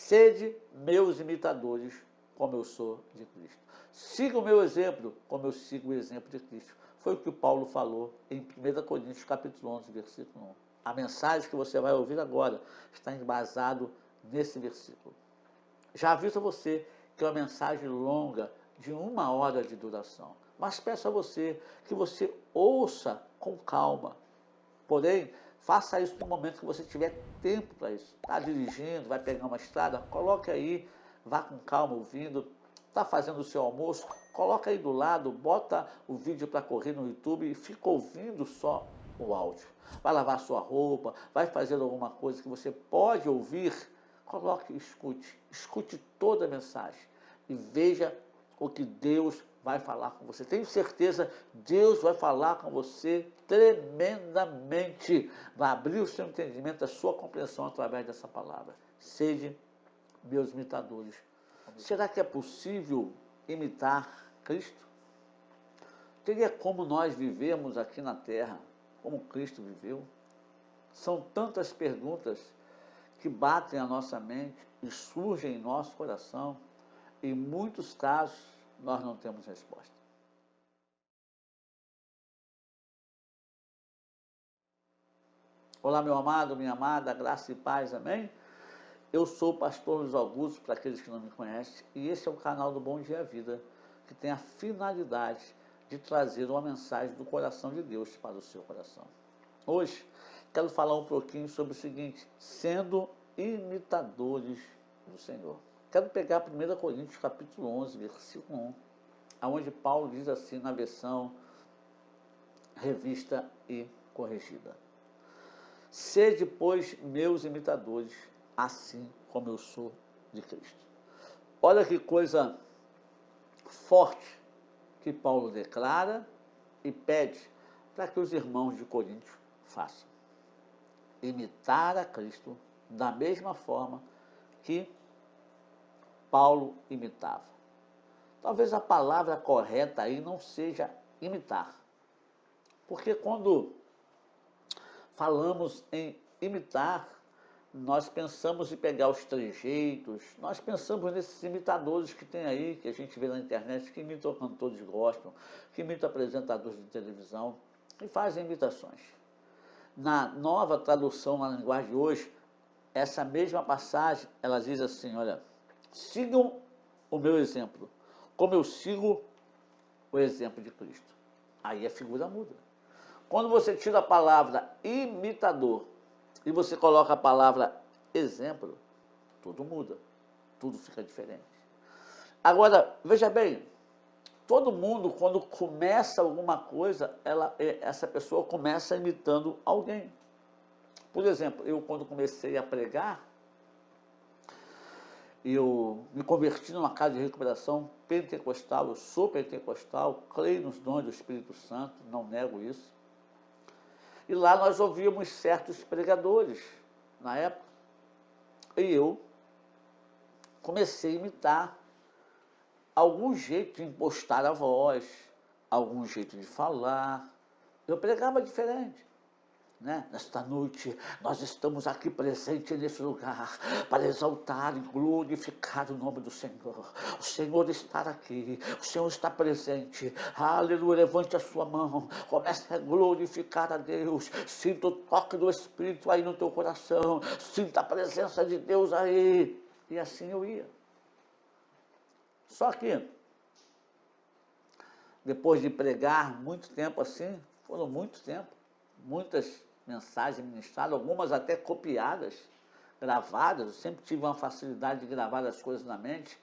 Sede meus imitadores, como eu sou de Cristo. Siga o meu exemplo, como eu sigo o exemplo de Cristo. Foi o que Paulo falou em 1 Coríntios capítulo 11, versículo 1. A mensagem que você vai ouvir agora está embasado nesse versículo. Já aviso a você que é uma mensagem longa, de 1 hora de duração. Mas peço a você que você ouça com calma. Porém, faça isso no momento que você tiver tempo para isso. Está dirigindo, vai pegar uma estrada, coloque aí, vá com calma ouvindo. Está fazendo o seu almoço, coloca aí do lado, bota o vídeo para correr no YouTube e fica ouvindo só o áudio. Vai lavar sua roupa, vai fazer alguma coisa que você pode ouvir, coloque e escute toda a mensagem e veja o que Deus vai falar com você. Tenho certeza, Deus vai falar com você tremendamente. Vai abrir o seu entendimento, a sua compreensão através dessa palavra. Sejam meus imitadores. Será que é possível imitar Cristo? Teria como nós vivemos aqui na terra, como Cristo viveu? São tantas perguntas que batem a nossa mente e surgem em nosso coração. Em muitos casos, nós não temos resposta. Olá, meu amado, minha amada, graça e paz, amém? Eu sou o pastor Luiz Augusto, para aqueles que não me conhecem, e esse é o canal do Bom Dia Vida, que tem a finalidade de trazer uma mensagem do coração de Deus para o seu coração. Hoje, quero falar um pouquinho sobre o seguinte, sendo imitadores do Senhor. Quero pegar 1 Coríntios capítulo 11, versículo 1, onde Paulo diz assim na versão revista e corrigida. Sede, pois, meus imitadores, assim como eu sou de Cristo. Olha que coisa forte que Paulo declara e pede para que os irmãos de Corinto façam. Imitar a Cristo da mesma forma que Paulo imitava. Talvez a palavra correta aí não seja imitar. Porque quando falamos em imitar, nós pensamos em pegar os trejeitos, nós pensamos nesses imitadores que tem aí, que a gente vê na internet, que imitam cantores gospel, que imitam apresentadores de televisão e fazem imitações. Na nova tradução na linguagem de hoje, essa mesma passagem, ela diz assim, olha, sigam o meu exemplo, como eu sigo o exemplo de Cristo. Aí a figura muda. Quando você tira a palavra imitador e você coloca a palavra exemplo, tudo muda, tudo fica diferente. Agora, veja bem, todo mundo, quando começa alguma coisa, essa pessoa começa imitando alguém. Por exemplo, eu quando comecei a pregar, eu me converti numa casa de recuperação pentecostal, eu sou pentecostal, creio nos dons do Espírito Santo, não nego isso. E lá nós ouvíamos certos pregadores, na época, e eu comecei a imitar algum jeito de impostar a voz, algum jeito de falar. Eu pregava diferente. Né? Nesta noite, nós estamos aqui presentes nesse lugar para exaltar e glorificar o nome do Senhor. O Senhor está aqui, o Senhor está presente. Aleluia, levante a sua mão, comece a glorificar a Deus. Sinta o toque do Espírito aí no teu coração, sinta a presença de Deus aí. E assim eu ia. Só que, depois de pregar muito tempo assim, foram muito tempo, muitas mensagens ministradas, algumas até copiadas, gravadas. Eu sempre tive uma facilidade de gravar as coisas na mente,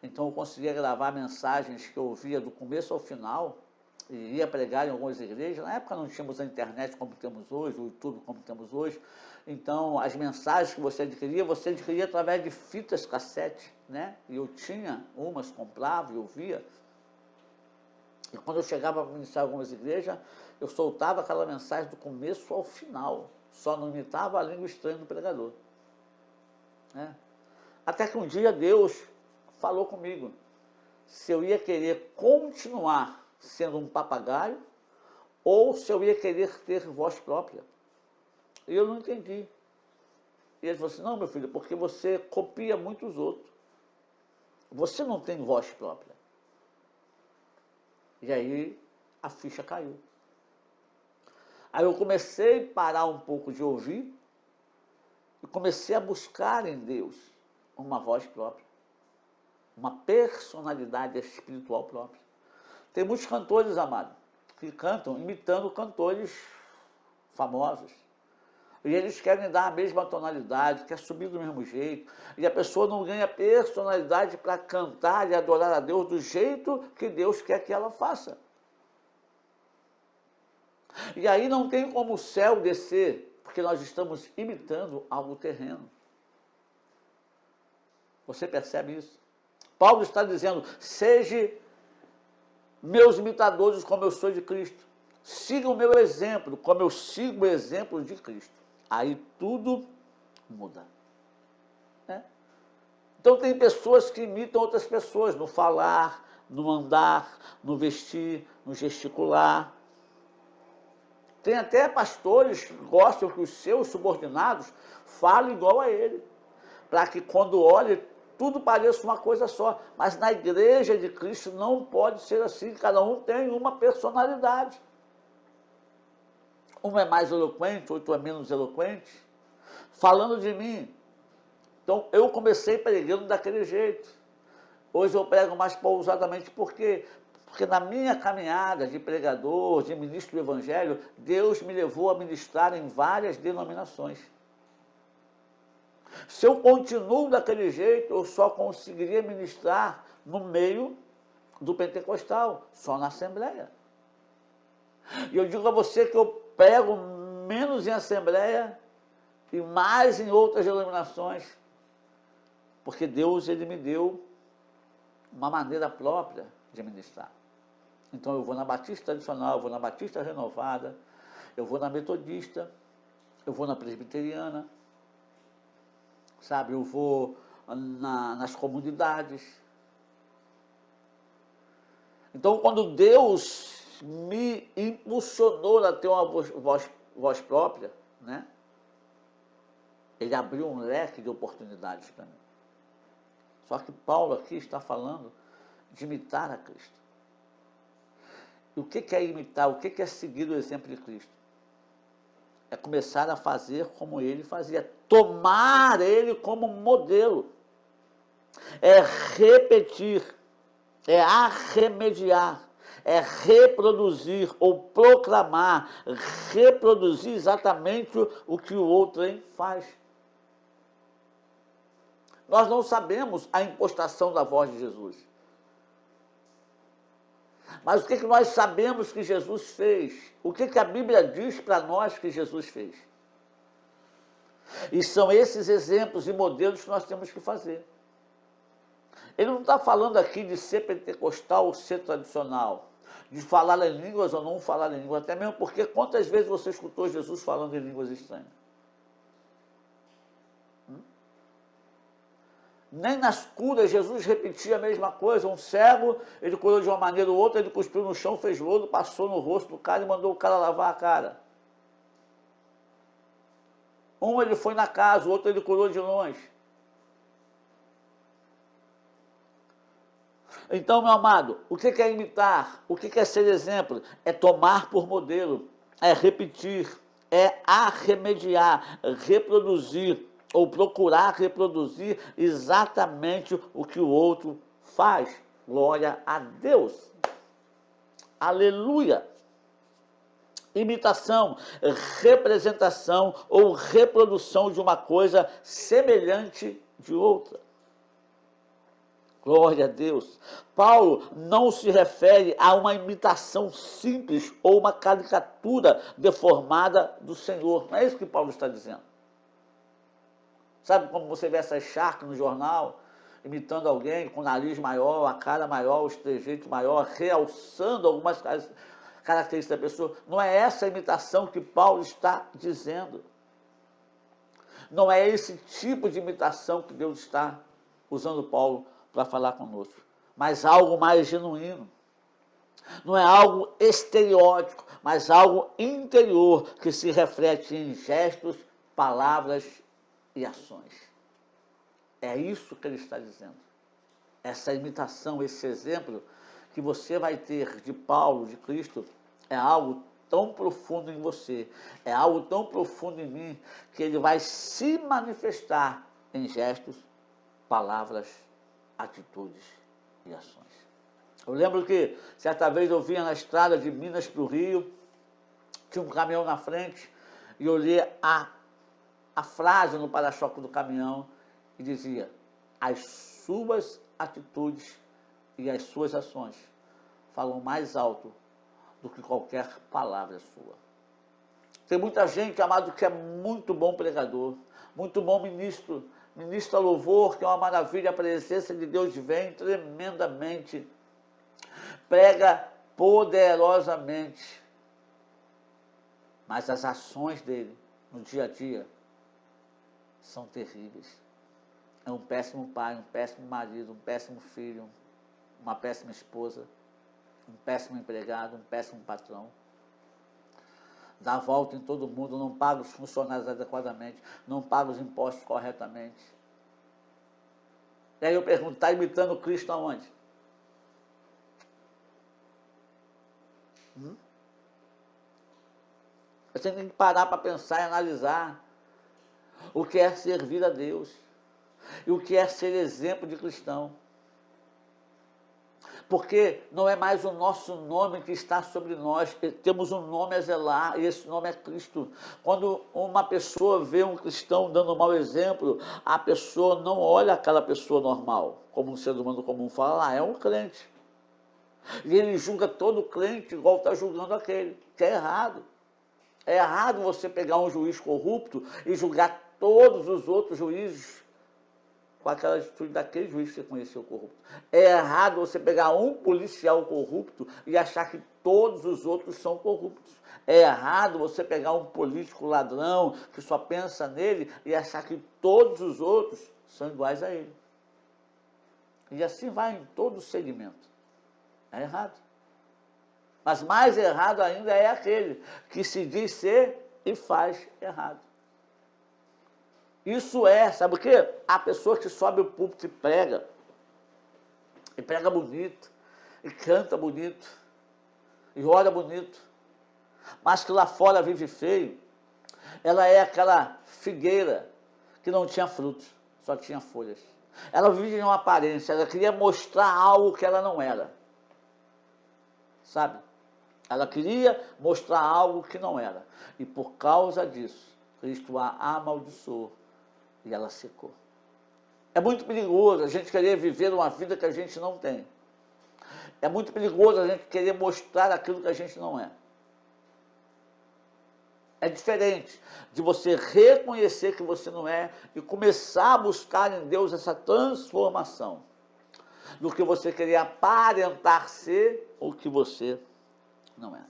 então eu conseguia gravar mensagens que eu ouvia do começo ao final e ia pregar em algumas igrejas. Na época não tínhamos a internet como temos hoje, o YouTube como temos hoje, então as mensagens que você adquiria através de fitas cassete, né? E eu tinha umas, comprava e ouvia. E quando eu chegava para ministrar algumas igrejas, eu soltava aquela mensagem do começo ao final. Só não imitava a língua estranha do pregador. Né? Até que um dia Deus falou comigo se eu ia querer continuar sendo um papagaio ou se eu ia querer ter voz própria. E eu não entendi. E ele falou assim, não, meu filho, porque você copia muitos outros. Você não tem voz própria. E aí a ficha caiu. Aí eu comecei a parar um pouco de ouvir e comecei a buscar em Deus uma voz própria, uma personalidade espiritual própria. Tem muitos cantores, amados, que cantam imitando cantores famosos. E eles querem dar a mesma tonalidade, quer subir do mesmo jeito. E a pessoa não ganha personalidade para cantar e adorar a Deus do jeito que Deus quer que ela faça. E aí não tem como o céu descer, porque nós estamos imitando algo terreno. Você percebe isso? Paulo está dizendo, seja meus imitadores como eu sou de Cristo. Siga o meu exemplo, como eu sigo o exemplo de Cristo. Aí tudo muda. Né? Então tem pessoas que imitam outras pessoas no falar, no andar, no vestir, no gesticular. Tem até pastores que gostam que os seus subordinados falem igual a ele, para que quando olhe, tudo pareça uma coisa só. Mas na igreja de Cristo não pode ser assim, cada um tem uma personalidade. Um é mais eloquente, outro é menos eloquente. Falando de mim, então eu comecei pregando daquele jeito. Hoje eu prego mais pausadamente, porque na minha caminhada de pregador, de ministro do Evangelho, Deus me levou a ministrar em várias denominações. Se eu continuo daquele jeito, eu só conseguiria ministrar no meio do pentecostal, só na Assembleia. E eu digo a você que eu prego menos em Assembleia e mais em outras denominações, porque Deus, ele me deu uma maneira própria de ministrar. Então eu vou na Batista Tradicional, eu vou na Batista Renovada, eu vou na Metodista, eu vou na Presbiteriana, sabe, eu vou nas comunidades. Então quando Deus me impulsionou a ter uma voz própria, né? Ele abriu um leque de oportunidades para mim. Só que Paulo aqui está falando de imitar a Cristo. E o que é imitar? O que é seguir o exemplo de Cristo? É começar a fazer como ele fazia, tomar ele como modelo. É repetir, é arremediar, é reproduzir ou proclamar, reproduzir exatamente o que o outro faz. Nós não sabemos a impostação da voz de Jesus. Mas o que nós sabemos que Jesus fez? O que a Bíblia diz para nós que Jesus fez? E são esses exemplos e modelos que nós temos que fazer. Ele não está falando aqui de ser pentecostal ou ser tradicional, de falar em línguas ou não falar em línguas, até mesmo porque quantas vezes você escutou Jesus falando em línguas estranhas? Nem nas curas Jesus repetia a mesma coisa. Um cego, ele curou de uma maneira ou outra, ele cuspiu no chão, fez lodo, passou no rosto do cara e mandou o cara lavar a cara. Um ele foi na casa, o outro ele curou de longe. Então, meu amado, o que é imitar? O que é ser exemplo? É tomar por modelo, é repetir, é arremediar, reproduzir, ou procurar reproduzir exatamente o que o outro faz. Glória a Deus. Aleluia. Imitação, representação ou reprodução de uma coisa semelhante de outra. Glória a Deus. Paulo não se refere a uma imitação simples ou uma caricatura deformada do Senhor. Não é isso que Paulo está dizendo. Sabe como você vê essas charcas no jornal, imitando alguém com o nariz maior, a cara maior, o trejeito maior, realçando algumas características da pessoa? Não é essa a imitação que Paulo está dizendo. Não é esse tipo de imitação que Deus está usando Paulo para falar conosco, mas algo mais genuíno. Não é algo estereótipo, mas algo interior que se reflete em gestos, palavras e ações. É isso que ele está dizendo. Essa imitação, esse exemplo que você vai ter de Paulo, de Cristo, é algo tão profundo em você, é algo tão profundo em mim, que ele vai se manifestar em gestos, palavras, atitudes e ações. Eu lembro que certa vez eu vinha na estrada de Minas para o Rio, tinha um caminhão na frente, e eu li a frase no para-choque do caminhão e dizia: as suas atitudes e as suas ações falam mais alto do que qualquer palavra sua. Tem muita gente, amado, que é muito bom pregador, muito bom ministro, ministra louvor, que é uma maravilha, a presença de Deus vem tremendamente, prega poderosamente, mas as ações dele no dia a dia são terríveis. É um péssimo pai, um péssimo marido, um péssimo filho, uma péssima esposa, um péssimo empregado, um péssimo patrão. Dá a volta em todo mundo, não paga os funcionários adequadamente, não paga os impostos corretamente. E aí eu pergunto, está imitando Cristo aonde? Você tem que parar para pensar e analisar o que é servir a Deus e o que é ser exemplo de cristão. Porque não é mais o nosso nome que está sobre nós, temos um nome a zelar, e esse nome é Cristo. Quando uma pessoa vê um cristão dando um mau exemplo, a pessoa não olha aquela pessoa normal, como um ser humano comum, fala, é um crente. E ele julga todo crente igual está julgando aquele, que é errado. É errado você pegar um juiz corrupto e julgar todos os outros juízes com aquela atitude daquele juiz que você conheceu corrupto. É errado você pegar um policial corrupto e achar que todos os outros são corruptos. É errado você pegar um político ladrão que só pensa nele e achar que todos os outros são iguais a ele. E assim vai em todo o segmento. É errado. Mas mais errado ainda é aquele que se diz ser e faz errado. Isso é, sabe o quê? A pessoa que sobe o púlpito e prega bonito, e canta bonito, e ora bonito, mas que lá fora vive feio, ela é aquela figueira que não tinha frutos, só tinha folhas. Ela vive em uma aparência, ela queria mostrar algo que ela não era. Sabe? Ela queria mostrar algo que não era. E por causa disso, Cristo a amaldiçoou e ela secou. É muito perigoso a gente querer viver uma vida que a gente não tem. É muito perigoso a gente querer mostrar aquilo que a gente não é. É diferente de você reconhecer que você não é e começar a buscar em Deus essa transformação, do que você querer aparentar ser o que você não é.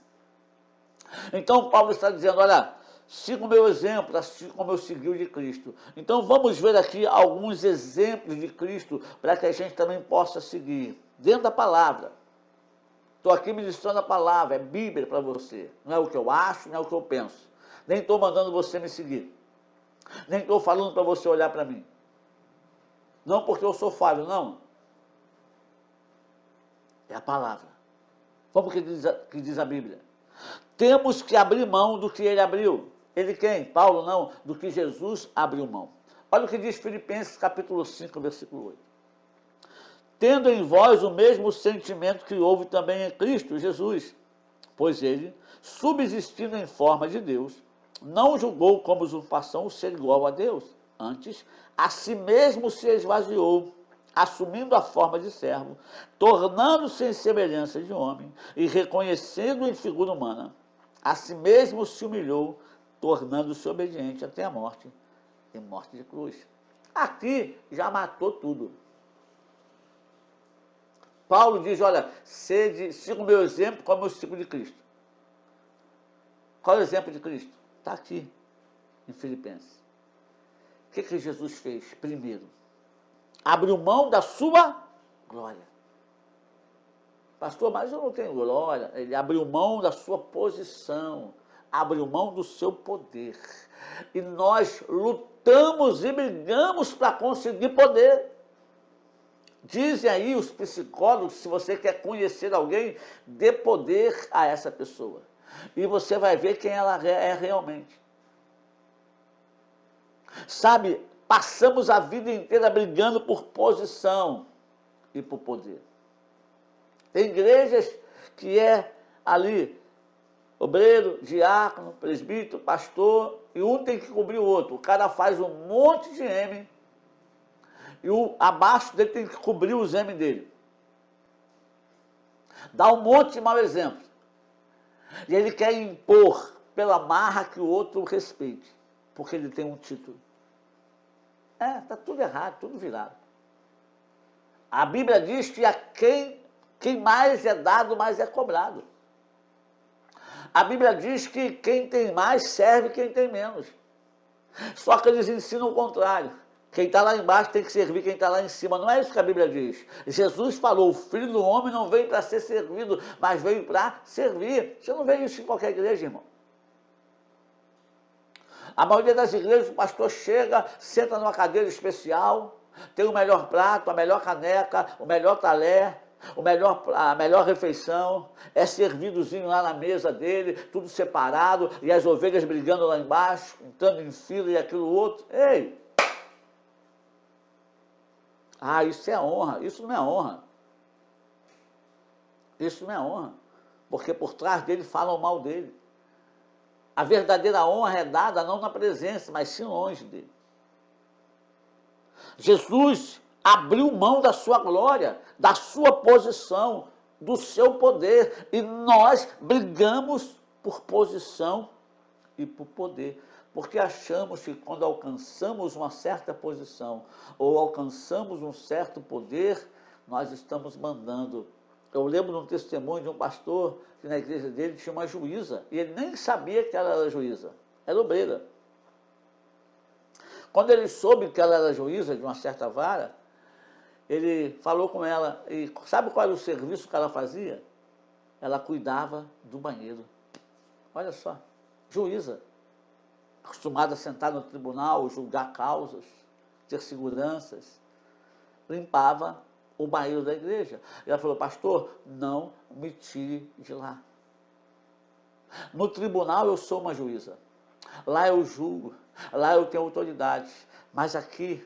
Então Paulo está dizendo, olha, siga o meu exemplo, assim como eu segui o de Cristo. Então vamos ver aqui alguns exemplos de Cristo para que a gente também possa seguir. Dentro da palavra. Estou aqui ministrando a palavra, é Bíblia para você. Não é o que eu acho, não é o que eu penso. Nem estou mandando você me seguir. Nem estou falando para você olhar para mim. Não porque eu sou falho, não. É a palavra. Vamos que diz a Bíblia. Temos que abrir mão do que ele abriu. Ele quem? Paulo não, do que Jesus abriu mão. Olha o que diz Filipenses capítulo 5, versículo 8. Tendo em vós o mesmo sentimento que houve também em Cristo Jesus, pois ele, subsistindo em forma de Deus, não julgou como usurpação o ser igual a Deus. Antes, a si mesmo se esvaziou, assumindo a forma de servo, tornando-se em semelhança de homem e reconhecendo em figura humana, a si mesmo se humilhou, tornando-se obediente até a morte, e morte de cruz. Aqui já matou tudo. Paulo diz, olha, siga o meu exemplo como eu sigo de Cristo. Qual é o exemplo de Cristo? Está aqui, em Filipenses. O que Jesus fez? Primeiro, abriu mão da sua glória. Pastor, mas eu não tenho glória. Ele abriu mão da sua posição, abriu mão do seu poder. E nós lutamos lutamos e brigamos para conseguir poder. Dizem aí os psicólogos, se você quer conhecer alguém, dê poder a essa pessoa. E você vai ver quem ela é realmente. Sabe, passamos a vida inteira brigando por posição e por poder. Tem igrejas que é ali obreiro, diácono, presbítero, pastor, e um tem que cobrir o outro. O cara faz um monte de M e abaixo dele tem que cobrir os M dele. Dá um monte de mau exemplo. E ele quer impor pela marra que o outro respeite, porque ele tem um título. Está tudo errado, tudo virado. A Bíblia diz que a quem mais é dado, mais é cobrado. A Bíblia diz que quem tem mais serve quem tem menos. Só que eles ensinam o contrário. Quem está lá embaixo tem que servir quem está lá em cima. Não é isso que a Bíblia diz. Jesus falou, o Filho do Homem não veio para ser servido, mas veio para servir. Você não vê isso em qualquer igreja, irmão. A maioria das igrejas, o pastor chega, senta numa cadeira especial, tem o melhor prato, a melhor caneca, o melhor talher, a melhor refeição, é servidozinho lá na mesa dele, tudo separado, e as ovelhas brigando lá embaixo, entrando em fila e aquilo outro. Ei! Isso é honra. Isso não é honra. Isso não é honra. Porque por trás dele falam mal dele. A verdadeira honra é dada não na presença, mas sim longe dele. Jesus abriu mão da sua glória, da sua posição, do seu poder. E nós brigamos por posição e por poder. Porque achamos que quando alcançamos uma certa posição ou alcançamos um certo poder, nós estamos mandando. Eu lembro de um testemunho de um pastor que na igreja dele tinha uma juíza, e ele nem sabia que ela era juíza, era obreira. Quando ele soube que ela era juíza de uma certa vara, ele falou com ela, e sabe qual era o serviço que ela fazia? Ela cuidava do banheiro. Olha só, juíza. Acostumada a sentar no tribunal, julgar causas, ter seguranças, limpava o banheiro da igreja. E ela falou, pastor, não me tire de lá. No tribunal eu sou uma juíza, lá eu julgo, lá eu tenho autoridade, mas aqui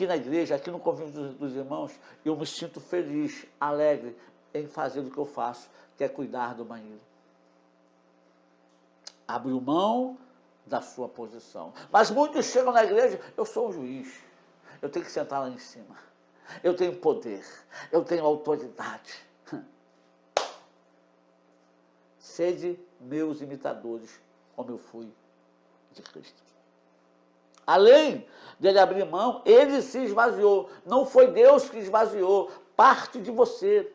na igreja, aqui no convívio dos irmãos, eu me sinto feliz, alegre em fazer o que eu faço, que é cuidar do banheiro. Abriu mão da sua posição. Mas muitos chegam na igreja, eu sou um juiz, eu tenho que sentar lá em cima, eu tenho poder, eu tenho autoridade. Sede meus imitadores, como eu fui de Cristo. Além dele abrir mão, ele se esvaziou. Não foi Deus que esvaziou, parte de você,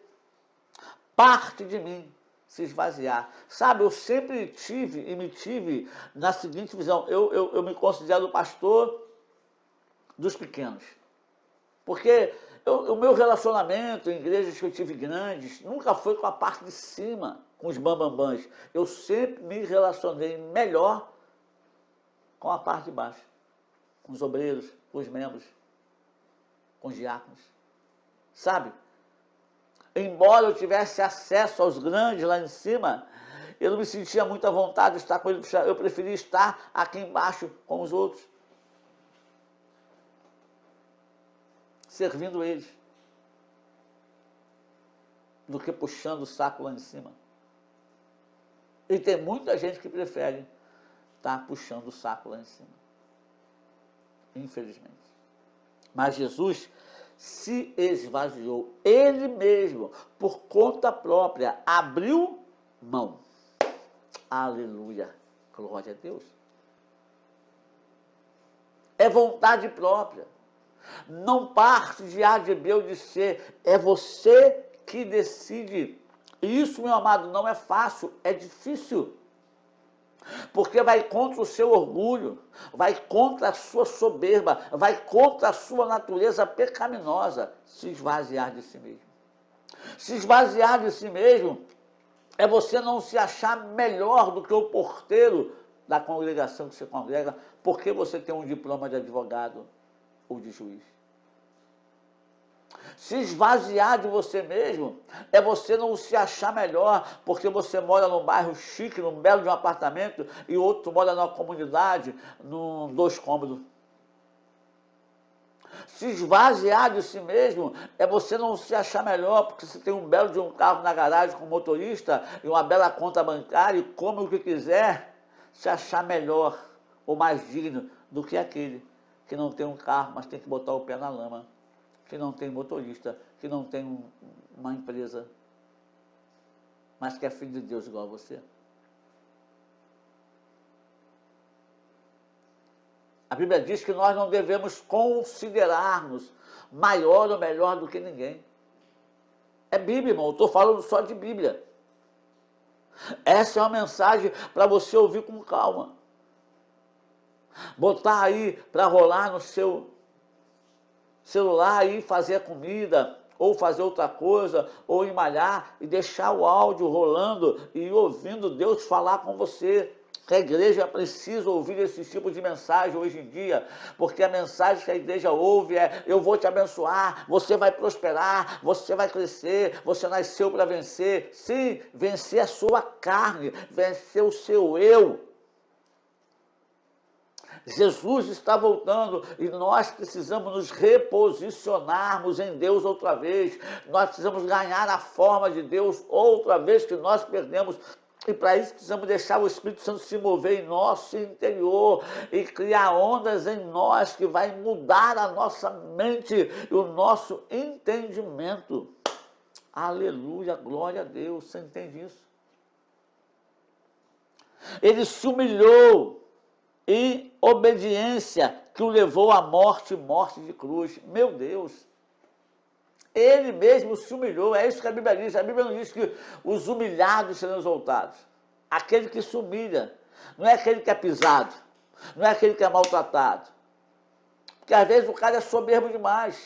parte de mim se esvaziar. Sabe, eu sempre tive na seguinte visão, eu me considero pastor dos pequenos. Porque o meu relacionamento em igrejas que eu tive grandes, nunca foi com a parte de cima, com os bambambãs. Eu sempre me relacionei melhor com a parte de baixo, com os obreiros, com os membros, com os diáconos. Sabe? Embora eu tivesse acesso aos grandes lá em cima, eu não me sentia muito à vontade de estar com eles, eu preferia estar aqui embaixo com os outros, servindo eles, do que puxando o saco lá em cima. E tem muita gente que prefere estar puxando o saco lá em cima, infelizmente. Mas Jesus se esvaziou, ele mesmo, por conta própria, abriu mão. Aleluia, glória a Deus. É vontade própria, não parte de A, de B ou de C, é você que decide. E isso, meu amado, não é fácil, é difícil. Porque vai contra o seu orgulho, vai contra a sua soberba, vai contra a sua natureza pecaminosa, se esvaziar de si mesmo. Se esvaziar de si mesmo é você não se achar melhor do que o porteiro da congregação que você congrega, porque você tem um diploma de advogado ou de juiz. Se esvaziar de você mesmo é você não se achar melhor porque você mora num bairro chique, num belo de um apartamento, e outro mora numa comunidade, num 2 cômodos. Se esvaziar de si mesmo é você não se achar melhor porque você tem um belo de um carro na garagem com motorista e uma bela conta bancária e come o que quiser, se achar melhor ou mais digno do que aquele que não tem um carro, mas tem que botar o pé na lama, que não tem motorista, que não tem uma empresa, mas que é filho de Deus igual a você. A Bíblia diz que nós não devemos considerar-nos maior ou melhor do que ninguém. É Bíblia, irmão, eu estou falando só de Bíblia. Essa é uma mensagem para você ouvir com calma. Botar aí para rolar no seu celular aí, fazer a comida, ou fazer outra coisa, ou malhar e deixar o áudio rolando e ouvindo Deus falar com você. Que a igreja precisa ouvir esse tipo de mensagem hoje em dia, porque a mensagem que a igreja ouve é: eu vou te abençoar, você vai prosperar, você vai crescer, você nasceu para vencer. Sim, vencer a sua carne, vencer o seu eu. Jesus está voltando e nós precisamos nos reposicionarmos em Deus outra vez. Nós precisamos ganhar a forma de Deus outra vez que nós perdemos. E para isso precisamos deixar o Espírito Santo se mover em nosso interior e criar ondas em nós que vai mudar a nossa mente e o nosso entendimento. Aleluia, glória a Deus. Você entende isso? Ele se humilhou em obediência que o levou à morte, morte de cruz. Meu Deus! Ele mesmo se humilhou, é isso que a Bíblia diz. A Bíblia não diz que os humilhados serão exaltados. Aquele que se humilha, não é aquele que é pisado, não é aquele que é maltratado. Porque às vezes o cara é soberbo demais,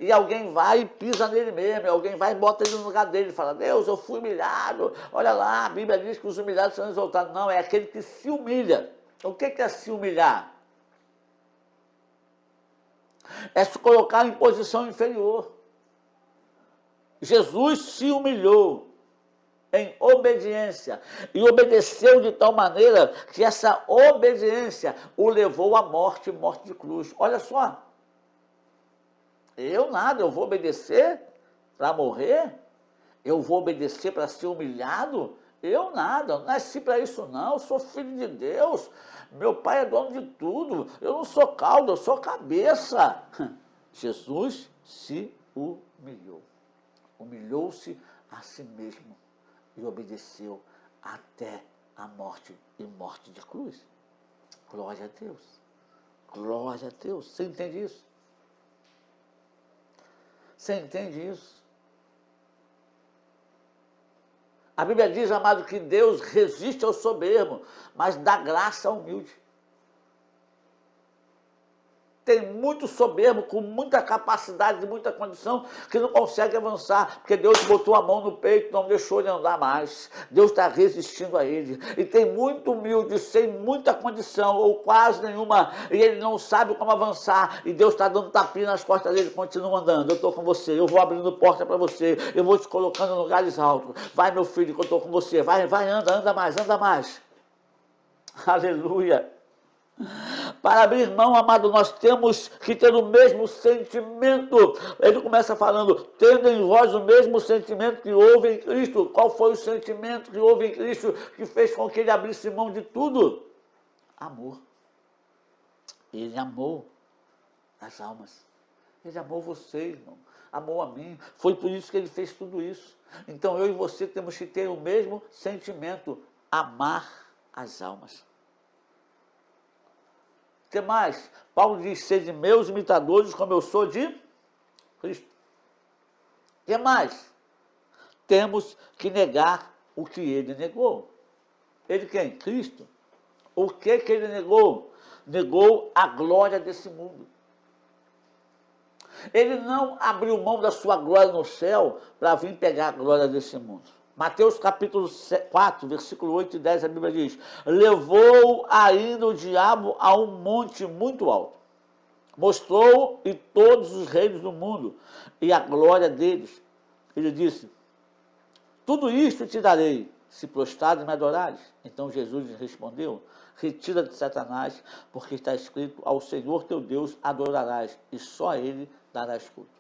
e alguém vai e pisa nele mesmo, alguém vai e bota ele no lugar dele, e fala: Deus, eu fui humilhado, olha lá, a Bíblia diz que os humilhados serão exaltados. Não, é aquele que se humilha. O que é se humilhar? É se colocar em posição inferior. Jesus se humilhou em obediência e obedeceu de tal maneira que essa obediência o levou à morte, morte de cruz. Olha só, eu nada, eu vou obedecer para morrer? Eu vou obedecer para ser humilhado? Eu nada, eu não nasci para isso não, eu sou filho de Deus, meu pai é dono de tudo, eu não sou cauda, eu sou cabeça. Jesus se humilhou. Humilhou-se a si mesmo e obedeceu até a morte e morte de cruz. Glória a Deus. Glória a Deus. Você entende isso? Você entende isso? A Bíblia diz, amado, que Deus resiste ao soberbo, mas dá graça ao humilde. Tem muito soberbo, com muita capacidade, muita condição, que não consegue avançar, porque Deus botou a mão no peito, não deixou ele andar mais. Deus está resistindo a ele. E tem muito humilde, sem muita condição, ou quase nenhuma, e ele não sabe como avançar, e Deus está dando tapinha nas costas dele, continua andando. Eu estou com você, eu vou abrindo porta para você, eu vou te colocando em lugares altos. Vai, meu filho, que eu estou com você. Vai, anda mais, anda mais. Aleluia. Para abrir mão, amado, nós temos que ter o mesmo sentimento. Ele começa falando: tendo em vós o mesmo sentimento que houve em Cristo. Qual foi o sentimento que houve em Cristo que fez com que ele abrisse mão de tudo? Amor. Ele amou as almas. Ele amou você, irmão. Amou a mim. Foi por isso que ele fez tudo isso. Então eu e você temos que ter o mesmo sentimento. Amar as almas. O que mais? Paulo diz: sede meus imitadores, como eu sou de Cristo. O que mais? Temos que negar o que ele negou. Ele quem? Cristo. O que ele negou? Negou a glória desse mundo. Ele não abriu mão da sua glória no céu para vir pegar a glória desse mundo. Mateus capítulo 4, versículo 8 e 10, a Bíblia diz: levou ainda o diabo a um monte muito alto, mostrou e todos os reinos do mundo e a glória deles. Ele disse: tudo isto te darei, se prostrado me adorares. Então Jesus lhe respondeu: retira-te, Satanás, porque está escrito: ao Senhor teu Deus adorarás, e só a Ele darás culto.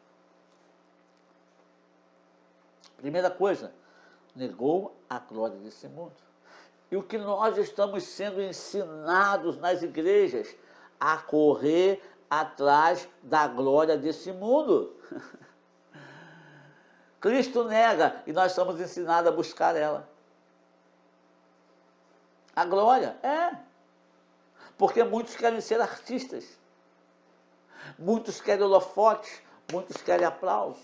Primeira coisa, negou a glória desse mundo. E o que nós estamos sendo ensinados nas igrejas? A correr atrás da glória desse mundo. Cristo nega e nós somos ensinados a buscar ela. A glória, porque muitos querem ser artistas, muitos querem holofotes, muitos querem aplausos,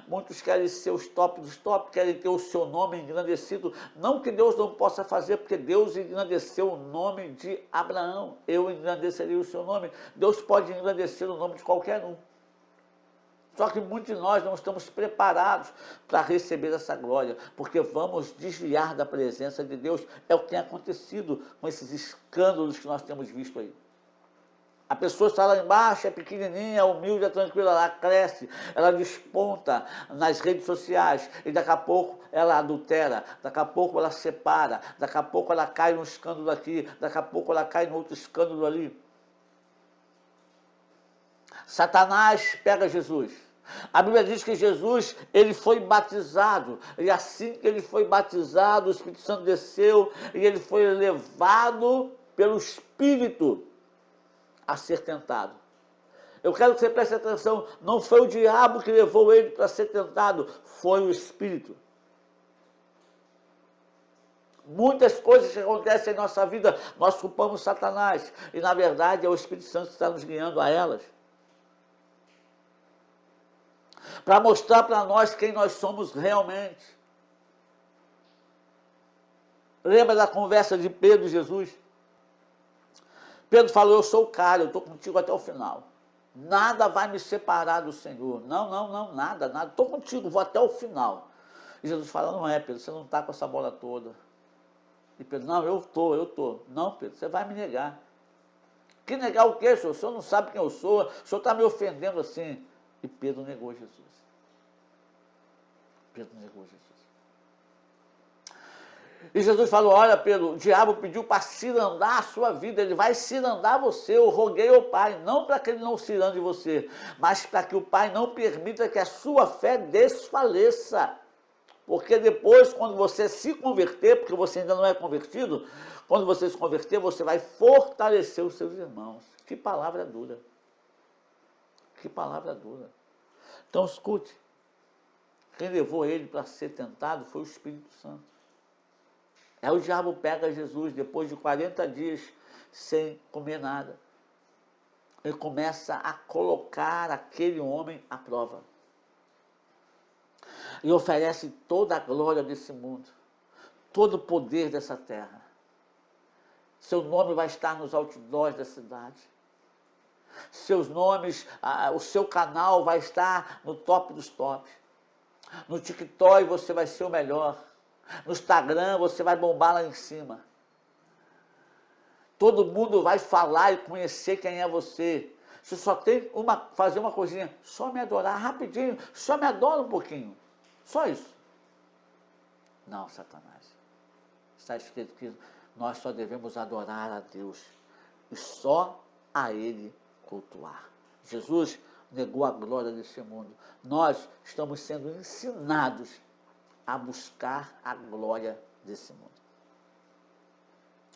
muitos querem ser os top dos top, querem ter o seu nome engrandecido. Não que Deus não possa fazer, porque Deus engrandeceu o nome de Abraão. Eu engrandeceria o seu nome. Deus pode engrandecer o nome de qualquer um. Só que muitos de nós não estamos preparados para receber essa glória, porque vamos desviar da presença de Deus. É o que tem acontecido com esses escândalos que nós temos visto aí. A pessoa está lá embaixo, é pequenininha, é humilde, é tranquila, ela cresce, ela desponta nas redes sociais e daqui a pouco ela adultera, daqui a pouco ela separa, daqui a pouco ela cai num escândalo aqui, daqui a pouco ela cai num outro escândalo ali. Satanás pega Jesus. A Bíblia diz que Jesus, ele foi batizado, e assim que ele foi batizado, o Espírito Santo desceu, e ele foi levado pelo Espírito a ser tentado. Eu quero que você preste atenção, não foi o diabo que levou ele para ser tentado, foi o Espírito. Muitas coisas que acontecem em nossa vida, nós culpamos Satanás, e na verdade é o Espírito Santo que está nos guiando a elas. Para mostrar para nós quem nós somos realmente. Lembra da conversa de Pedro e Jesus? Pedro falou: eu sou o cara, eu estou contigo até o final. Nada vai me separar do Senhor. Não, nada. Estou contigo, vou até o final. E Jesus fala: não é, Pedro, você não está com essa bola toda. E Pedro: não, eu estou. Não, Pedro, você vai me negar. Que negar o quê, senhor? O senhor não sabe quem eu sou, o senhor está me ofendendo assim. E Pedro negou Jesus. Pedro negou Jesus. E Jesus falou: olha, Pedro, o diabo pediu para cirandar a sua vida, ele vai cirandar você. Eu roguei ao Pai, não para que ele não cirande você, mas para que o Pai não permita que a sua fé desfaleça. Porque depois, quando você se converter, porque você ainda não é convertido, quando você se converter, você vai fortalecer os seus irmãos. Que palavra dura. Que palavra dura. Então, escute. Quem levou ele para ser tentado foi o Espírito Santo. Aí o diabo pega Jesus depois de 40 dias sem comer nada. Ele começa a colocar aquele homem à prova. E oferece toda a glória desse mundo, todo o poder dessa terra. Seu nome vai estar nos outdoors da cidade. Seus nomes, o seu canal vai estar no top dos tops. No TikTok você vai ser o melhor. No Instagram você vai bombar lá em cima. Todo mundo vai falar e conhecer quem é você. Você só tem fazer uma coisinha, só me adorar rapidinho, só me adora um pouquinho. Só isso. Não, Satanás. Está escrito que nós só devemos adorar a Deus e só a Ele cultuar. Jesus negou a glória desse mundo. Nós estamos sendo ensinados a buscar a glória desse mundo.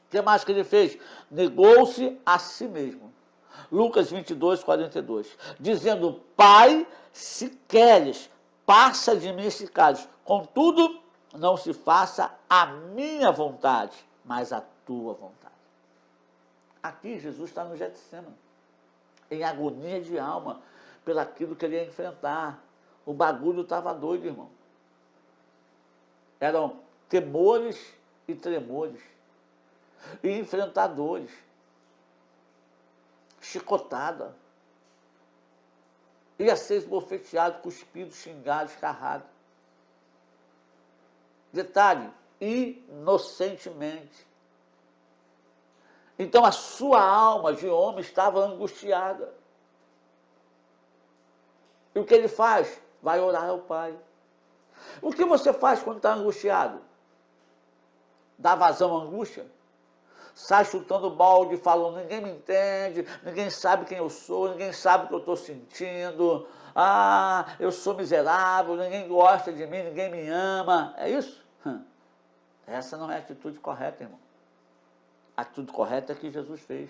O que mais que ele fez? Negou-se a si mesmo. Lucas 22, 42. Dizendo: Pai, se queres, passa de mim esse cálice. Contudo, não se faça a minha vontade, mas a tua vontade. Aqui Jesus está no Getsemane, em agonia de alma, pelaquilo que ele ia enfrentar. O bagulho estava doido, irmão. Eram temores e tremores, e enfrentadores, chicotada, ia ser esbofeteado, cuspido, xingado, escarrado. Detalhe, inocentemente. Então a sua alma de homem estava angustiada. E o que ele faz? Vai orar ao Pai. O que você faz quando está angustiado? Dá vazão à angústia? Sai chutando balde, falando, ninguém me entende, ninguém sabe quem eu sou, ninguém sabe o que eu estou sentindo. Ah, eu sou miserável, ninguém gosta de mim, ninguém me ama. É isso? Essa não é a atitude correta, irmão. A atitude correta é que Jesus fez.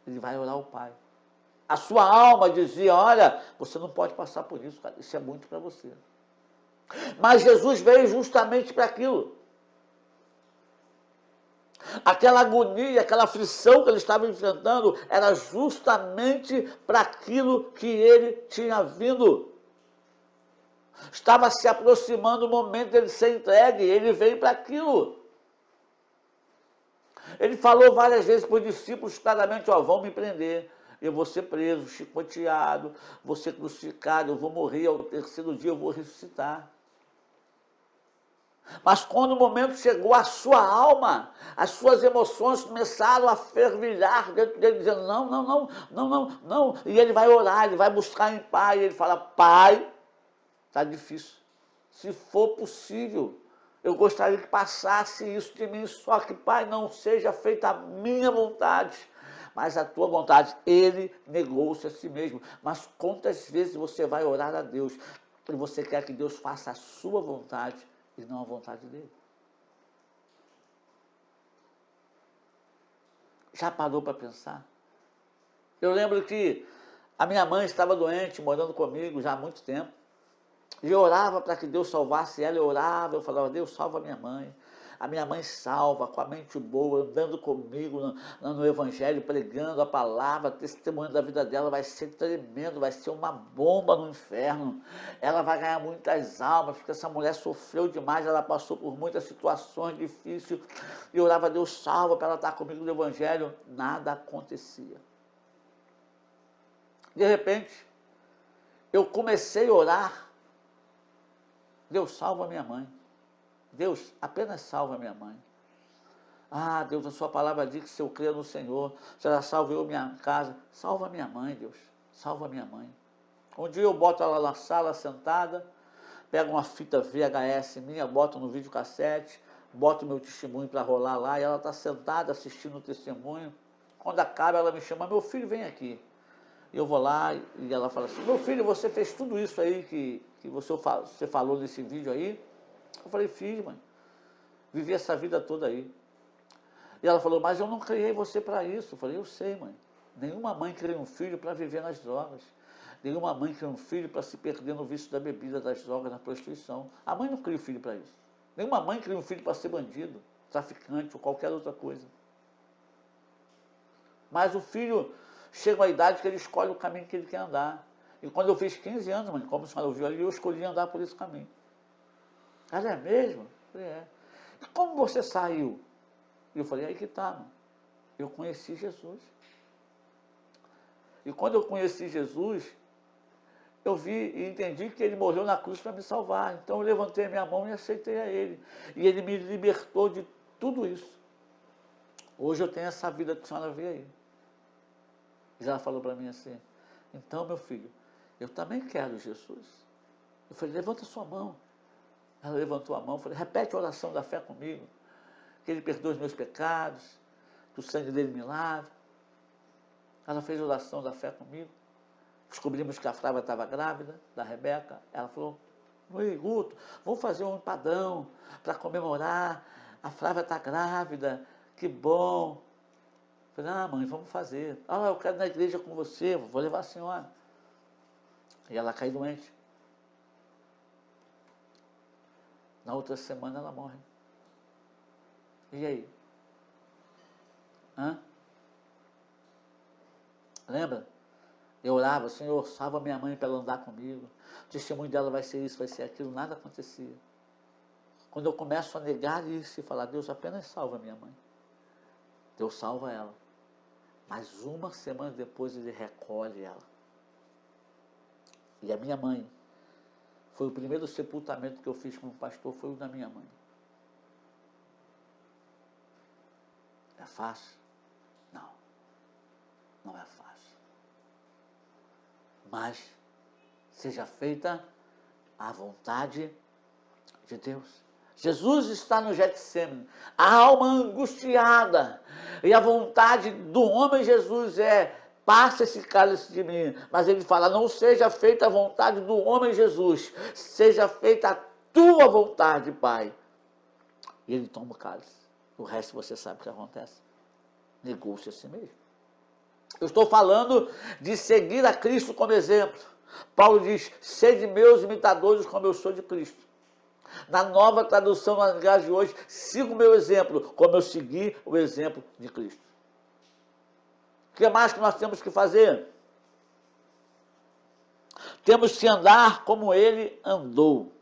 Ele vai orar ao Pai. A sua alma dizia, olha, você não pode passar por isso, cara, isso é muito para você. Mas Jesus veio justamente para aquilo. Aquela agonia, aquela aflição que ele estava enfrentando era justamente para aquilo que ele tinha vindo. Estava se aproximando o momento dele ser entregue, ele veio para aquilo. Ele falou várias vezes para os discípulos, claramente, ó, vão me prender, eu vou ser preso, chicoteado, vou ser crucificado, eu vou morrer, ao terceiro dia eu vou ressuscitar. Mas quando o momento chegou, a sua alma, as suas emoções começaram a fervilhar dentro dele, dizendo, não, não, não, não, não, não. E ele vai orar, ele vai buscar em Pai, e ele fala, Pai, está difícil. Se for possível, eu gostaria que passasse isso de mim, só que, Pai, não seja feita a minha vontade, mas a tua vontade. Ele negou-se a si mesmo. Mas quantas vezes você vai orar a Deus e você quer que Deus faça a sua vontade e não a vontade dele? Já parou para pensar? Eu lembro que a minha mãe estava doente, morando comigo já há muito tempo. E eu orava para que Deus salvasse ela, eu orava, eu falava, Deus salva minha mãe. A minha mãe salva, com a mente boa, andando comigo no Evangelho, pregando a palavra, testemunhando da vida dela, vai ser tremendo, vai ser uma bomba no inferno. Ela vai ganhar muitas almas, porque essa mulher sofreu demais, ela passou por muitas situações difíceis. E eu orava, Deus salva para ela estar comigo no Evangelho. Nada acontecia. De repente, eu comecei a orar, Deus salva minha mãe. Deus, apenas salva minha mãe. Ah, Deus, a sua palavra diz que se eu crer no Senhor, será salvo eu minha casa. Salva minha mãe, Deus. Salva minha mãe. Um dia eu boto ela na sala sentada, pego uma fita VHS minha, boto no videocassete, boto meu testemunho para rolar lá, e ela está sentada assistindo o testemunho. Quando acaba, ela me chama, meu filho, vem aqui. Eu vou lá e ela fala assim, meu filho, você fez tudo isso aí que você falou nesse vídeo aí? Eu falei, fiz, mãe. Vivi essa vida toda aí. E ela falou, mas eu não criei você para isso. Eu falei, eu sei, mãe. Nenhuma mãe cria um filho para viver nas drogas. Nenhuma mãe cria um filho para se perder no vício da bebida, das drogas, na prostituição. A mãe não cria um filho para isso. Nenhuma mãe cria um filho para ser bandido, traficante ou qualquer outra coisa. Mas o filho chega a uma idade que ele escolhe o caminho que ele quer andar. E quando eu fiz 15 anos, mãe, como a senhora ouviu ali, eu escolhi andar por esse caminho. Ela é mesmo? Eu falei, é. E como você saiu? E eu falei, aí que tá, mano. Eu conheci Jesus. E quando eu conheci Jesus, eu vi e entendi que ele morreu na cruz para me salvar. Então eu levantei a minha mão e aceitei a ele. E ele me libertou de tudo isso. Hoje eu tenho essa vida que a senhora vê aí. E ela falou para mim assim, então, meu filho, eu também quero Jesus. Eu falei, levanta sua mão. Ela levantou a mão, falei, repete a oração da fé comigo, que ele perdoa os meus pecados, que o sangue dele me lave. Ela fez a oração da fé comigo. Descobrimos que a Flávia estava grávida, da Rebeca. Ela falou, oi, Guto, vamos fazer um empadão para comemorar. A Flávia está grávida, que bom. Eu falei, ah, mãe, vamos fazer. Ah, eu quero ir na igreja com você, vou levar a senhora. E ela cai doente. Na outra semana ela morre. E aí? Hã? Lembra? Eu orava, Senhor, salva minha mãe para ela andar comigo. O testemunho dela vai ser isso, vai ser aquilo. Nada acontecia. Quando eu começo a negar isso e falar, Deus apenas salva minha mãe. Deus salva ela. Mas uma semana depois ele recolhe ela. E a minha mãe Foi o primeiro sepultamento que eu fiz como pastor, foi o da minha mãe. É fácil? Não. Não é fácil. Mas seja feita a vontade de Deus. Jesus está no Getsêmani, a alma angustiada, e a vontade do homem Jesus é: passa esse cálice de mim. Mas ele fala: não seja feita a vontade do homem Jesus, seja feita a tua vontade, Pai. E ele toma o cálice. O resto você sabe o que acontece. Negou-se a si mesmo. Eu estou falando de seguir a Cristo como exemplo. Paulo diz: sede meus imitadores como eu sou de Cristo. Na nova tradução na linguagem de hoje, siga o meu exemplo, como eu segui o exemplo de Cristo. O que mais que nós temos que fazer? Temos que andar como ele andou.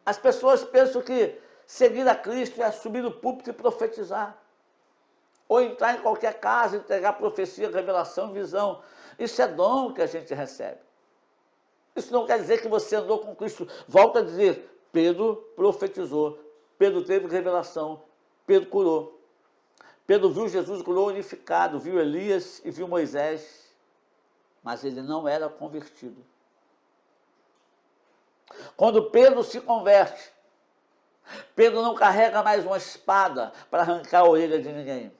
As pessoas pensam que seguir a Cristo é subir no púlpito e profetizar. Ou entrar em qualquer casa, entregar profecia, revelação, visão. Isso é dom que a gente recebe. Isso não quer dizer que você andou com Cristo. Volto a dizer, Pedro profetizou, Pedro teve revelação, Pedro curou. Pedro viu Jesus glorificado, viu Elias e viu Moisés, mas ele não era convertido. Quando Pedro se converte, Pedro não carrega mais uma espada para arrancar a orelha de ninguém.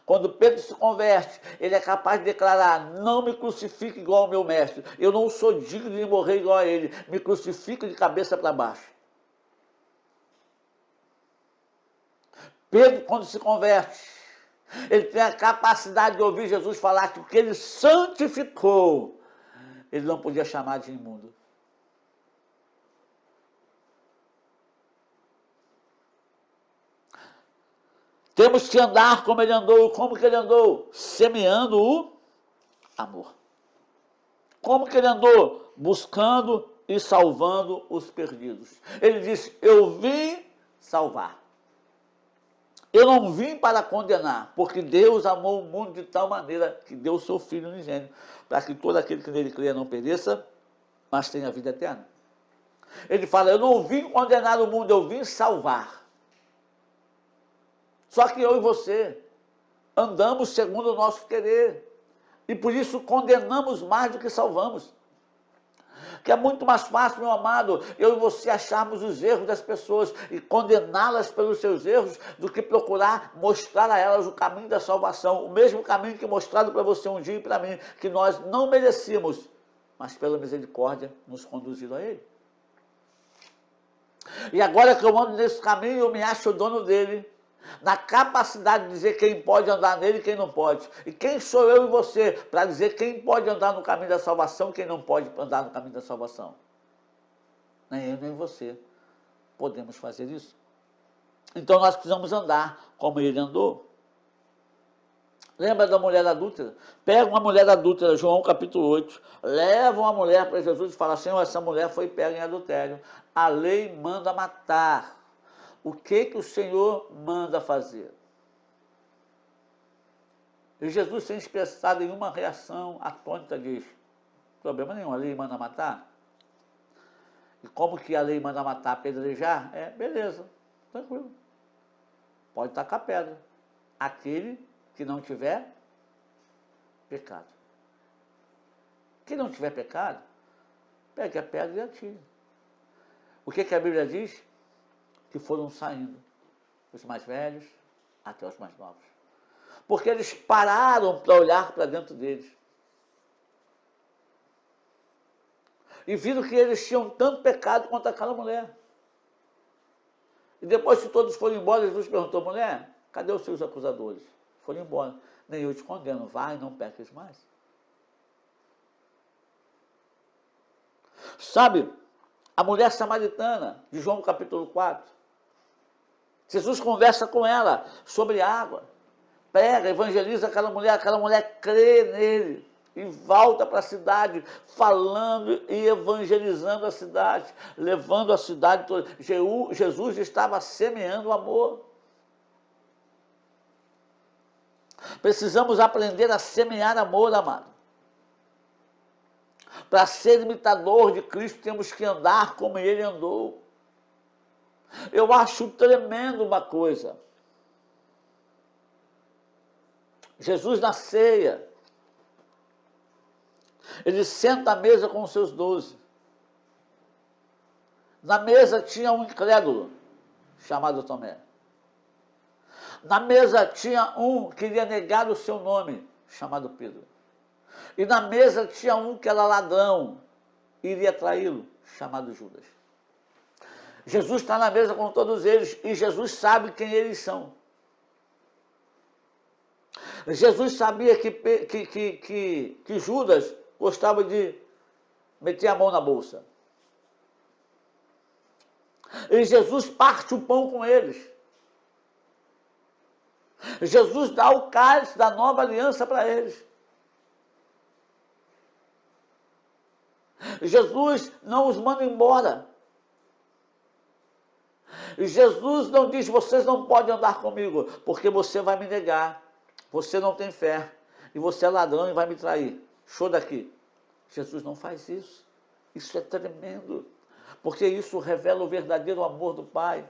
Quando Pedro se converte, ele é capaz de declarar: não me crucifique igual ao meu mestre, eu não sou digno de morrer igual a ele, me crucifique de cabeça para baixo. Pedro, quando se converte, ele tem a capacidade de ouvir Jesus falar que o que ele santificou, ele não podia chamar de imundo. Temos que andar como ele andou. Como que ele andou? Semeando o amor. Como que ele andou? Buscando e salvando os perdidos. Ele disse: eu vim salvar. Eu não vim para condenar, porque Deus amou o mundo de tal maneira que deu o seu Filho unigênito, para que todo aquele que nele creia não pereça, mas tenha vida eterna. Ele fala: eu não vim condenar o mundo, eu vim salvar. Só que eu e você andamos segundo o nosso querer. E por isso condenamos mais do que salvamos. Que é muito mais fácil, meu amado, eu e você acharmos os erros das pessoas e condená-las pelos seus erros, do que procurar mostrar a elas o caminho da salvação. O mesmo caminho que mostrado para você um dia e para mim, que nós não merecíamos, mas pela misericórdia nos conduziram a ele. E agora que eu ando nesse caminho, eu me acho o dono dele, na capacidade de dizer quem pode andar nele e quem não pode. E quem sou eu e você para dizer quem pode andar no caminho da salvação e quem não pode andar no caminho da salvação? Nem eu nem você podemos fazer isso. Então nós precisamos andar como ele andou. Lembra da mulher adúltera? Pega uma mulher adúltera, João capítulo 8, leva uma mulher para Jesus e fala: Senhor, essa mulher foi pega em adultério. A lei manda matar. O que o Senhor manda fazer? E Jesus, sem expressar nenhuma reação atônita, diz: problema nenhum, a lei manda matar. E como que a lei manda matar? Apedrejar? Beleza, tranquilo. Pode tacar pedra. Aquele que não tiver pecado. Quem não tiver pecado, pegue a pedra e atire. O que a Bíblia diz? Que foram saindo os mais velhos até os mais novos. Porque eles pararam para olhar para dentro deles. E viram que eles tinham tanto pecado quanto aquela mulher. E depois que todos foram embora, Jesus perguntou: mulher, cadê os seus acusadores? Foram embora. Nem eu te condeno, vai, não peques mais. Sabe, a mulher samaritana, de João capítulo 4, Jesus conversa com ela sobre água, prega, evangeliza aquela mulher crê nele e volta para a cidade, falando e evangelizando a cidade, levando a cidade toda. Jesus estava semeando o amor. Precisamos aprender a semear amor, amado. Para ser imitador de Cristo, temos que andar como ele andou. Eu acho tremendo uma coisa. Jesus na ceia, ele senta à mesa com os seus 12. Na mesa tinha um incrédulo, chamado Tomé. Na mesa tinha um que iria negar o seu nome, chamado Pedro. E na mesa tinha um que era ladrão, iria traí-lo, chamado Judas. Jesus está na mesa com todos eles e Jesus sabe quem eles são. Jesus sabia que Judas gostava de meter a mão na bolsa. E Jesus parte o pão com eles. Jesus dá o cálice da nova aliança para eles. Jesus não os manda embora. Jesus não diz, vocês não podem andar comigo, porque você vai me negar. Você não tem fé. E você é ladrão e vai me trair. Show daqui. Jesus não faz isso. Isso é tremendo. Porque isso revela o verdadeiro amor do Pai.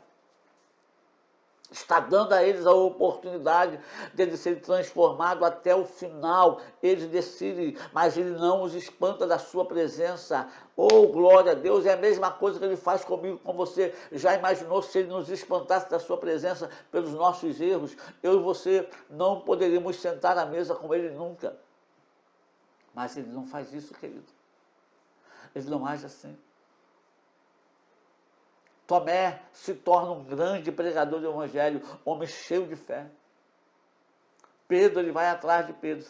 Está dando a eles a oportunidade de eles serem transformados até o final. Eles decidem, mas ele não os espanta da sua presença. Oh, glória a Deus, é a mesma coisa que ele faz comigo, com você. Já imaginou se ele nos espantasse da sua presença pelos nossos erros? Eu e você não poderíamos sentar à mesa com ele nunca. Mas ele não faz isso, querido. Ele não age assim. Tomé se torna um grande pregador do evangelho, homem cheio de fé. Pedro, ele vai atrás de Pedro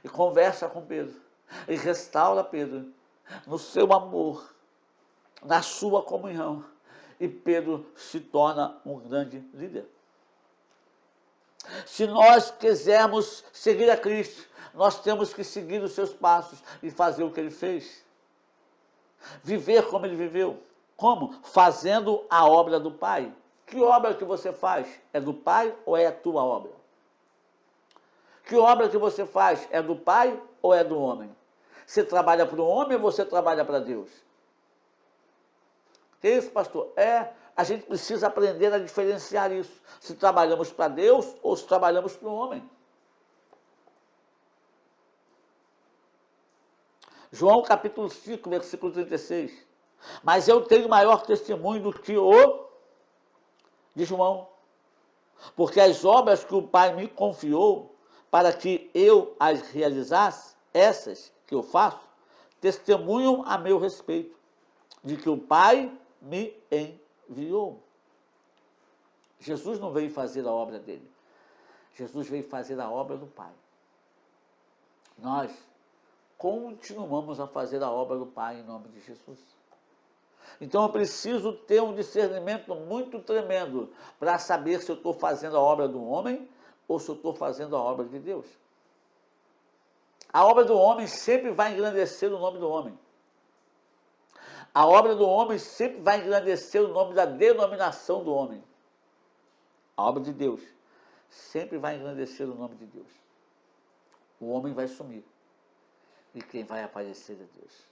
e conversa com Pedro e restaura Pedro no seu amor, na sua comunhão, e Pedro se torna um grande líder. Se nós quisermos seguir a Cristo, nós temos que seguir os seus passos e fazer o que ele fez. Viver como ele viveu. Como? Fazendo a obra do Pai. Que obra que você faz? É do Pai ou é a tua obra? Que obra que você faz? É do Pai ou é do homem? Você trabalha para o homem ou você trabalha para Deus? Que isso, pastor? A gente precisa aprender a diferenciar isso. Se trabalhamos para Deus ou se trabalhamos para o homem. João capítulo 5, versículo 36. Mas eu tenho maior testemunho do que o de João, porque as obras que o Pai me confiou para que eu as realizasse, essas que eu faço, testemunham a meu respeito, de que o Pai me enviou. Jesus não veio fazer a obra dele. Jesus veio fazer a obra do Pai. Nós continuamos a fazer a obra do Pai em nome de Jesus. Então eu preciso ter um discernimento muito tremendo para saber se eu estou fazendo a obra do homem ou se eu estou fazendo a obra de Deus. A obra do homem sempre vai engrandecer o nome do homem. A obra do homem sempre vai engrandecer o nome da denominação do homem. A obra de Deus sempre vai engrandecer o nome de Deus. O homem vai sumir. E quem vai aparecer é Deus.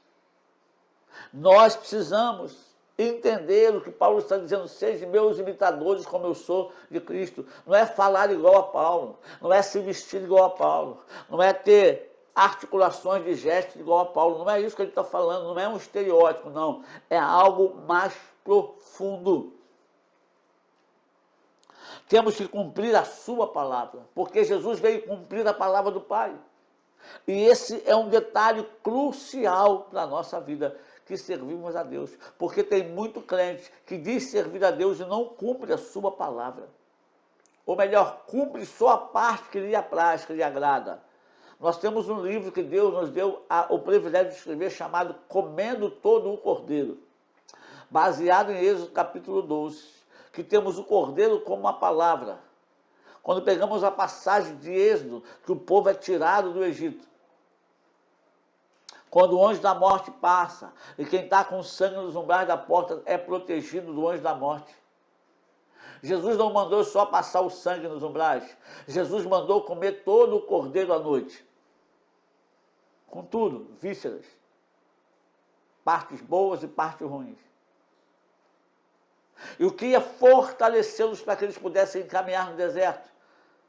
Nós precisamos entender o que Paulo está dizendo, sejam meus imitadores como eu sou de Cristo. Não é falar igual a Paulo, não é se vestir igual a Paulo, não é ter articulações de gestos igual a Paulo, não é isso que ele está falando, não é um estereótipo, não. É algo mais profundo. Temos que cumprir a sua palavra, porque Jesus veio cumprir a palavra do Pai. E esse é um detalhe crucial para a nossa vida, que servimos a Deus. Porque tem muito crente que diz servir a Deus e não cumpre a sua palavra. Ou melhor, cumpre só a parte que lhe apraz, que lhe agrada. Nós temos um livro que Deus nos deu o privilégio de escrever, chamado Comendo Todo o Cordeiro, baseado em Êxodo capítulo 12, que temos o cordeiro como uma palavra. Quando pegamos a passagem de Êxodo, que o povo é tirado do Egito, quando o anjo da morte passa, e quem está com sangue nos umbrais da porta é protegido do anjo da morte. Jesus não mandou só passar o sangue nos umbrais. Jesus mandou comer todo o cordeiro à noite. com tudo, vísceras, partes boas e partes ruins. E o que ia fortalecê-los para que eles pudessem caminhar no deserto?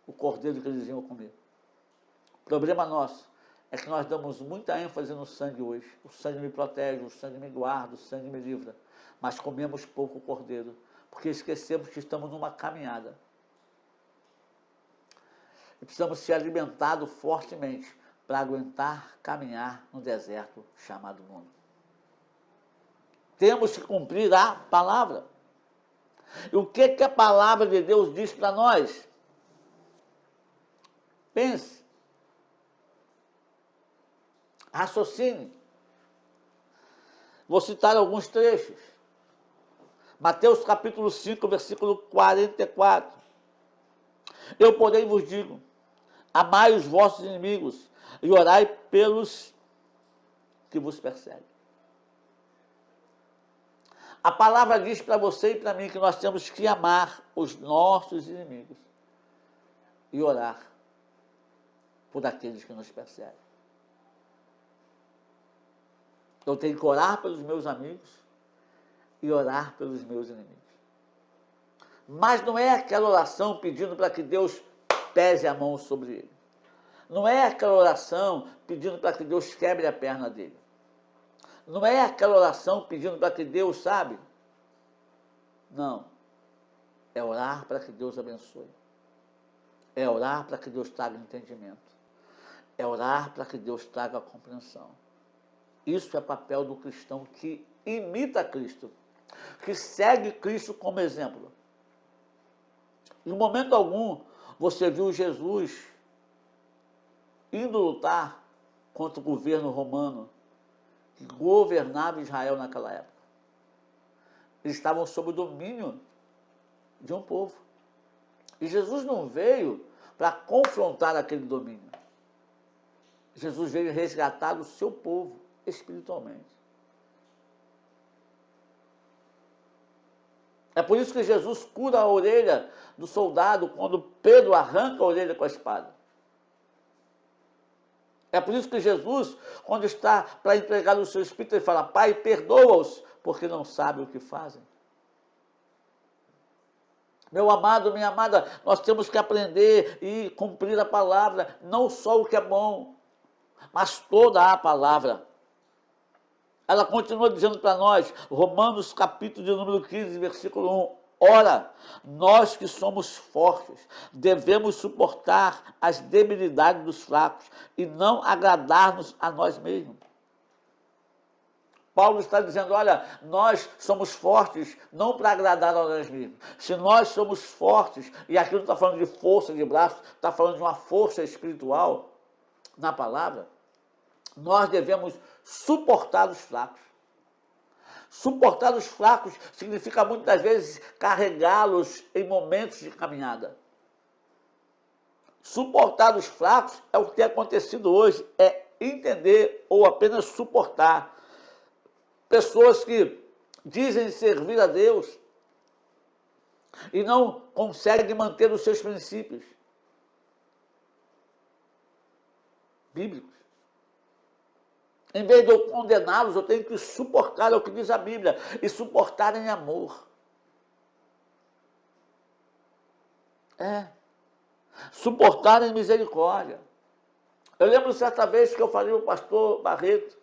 O cordeiro que eles iam comer. O problema nosso é que nós damos muita ênfase no sangue hoje. O sangue me protege, o sangue me guarda, o sangue me livra. Mas comemos pouco cordeiro, porque esquecemos que estamos numa caminhada. E precisamos ser alimentados fortemente para aguentar caminhar no deserto chamado mundo. Temos que cumprir a palavra. E o que a palavra de Deus diz para nós? Pense. Raciocine. Vou citar alguns trechos. Mateus capítulo 5, versículo 44. Eu, porém, vos digo, amai os vossos inimigos e orai pelos que vos perseguem. A palavra diz para você e para mim que nós temos que amar os nossos inimigos e orar por aqueles que nos perseguem. Eu tenho que orar pelos meus amigos e orar pelos meus inimigos. Mas não é aquela oração pedindo para que Deus pese a mão sobre ele. Não é aquela oração pedindo para que Deus quebre a perna dele. Não é aquela oração pedindo para que Deus, sabe? Não. É orar para que Deus abençoe. É orar para que Deus traga entendimento. É orar para que Deus traga compreensão. Isso é papel do cristão que imita Cristo, que segue Cristo como exemplo. Em momento algum, você viu Jesus indo lutar contra o governo romano que governava Israel naquela época. Eles estavam sob o domínio de um povo. E Jesus não veio para confrontar aquele domínio. Jesus veio resgatar o seu povo espiritualmente. É por isso que Jesus cura a orelha do soldado quando Pedro arranca a orelha com a espada. É por isso que Jesus, quando está para entregar o seu espírito, ele fala: Pai, perdoa-os, porque não sabem o que fazem. Meu amado, minha amada, nós temos que aprender e cumprir a palavra, não só o que é bom, mas toda a palavra. Ela continua dizendo para nós, Romanos capítulo de número 15, versículo 1, ora, nós que somos fortes, devemos suportar as debilidades dos fracos e não agradar-nos a nós mesmos. Paulo está dizendo, olha, nós somos fortes não para agradar a nós mesmos. Se nós somos fortes, e aqui não está falando de força de braço, está falando de uma força espiritual na palavra, nós devemos suportar os fracos. Suportar os fracos significa muitas vezes carregá-los em momentos de caminhada. Suportar os fracos é o que tem acontecido hoje, é entender ou apenas suportar. Pessoas que dizem servir a Deus e não conseguem manter os seus princípios bíblicos. Em vez de eu condená-los, eu tenho que suportar, é o que diz a Bíblia, e suportar em amor. Suportar em misericórdia. Eu lembro certa vez que eu falei ao pastor Barreto,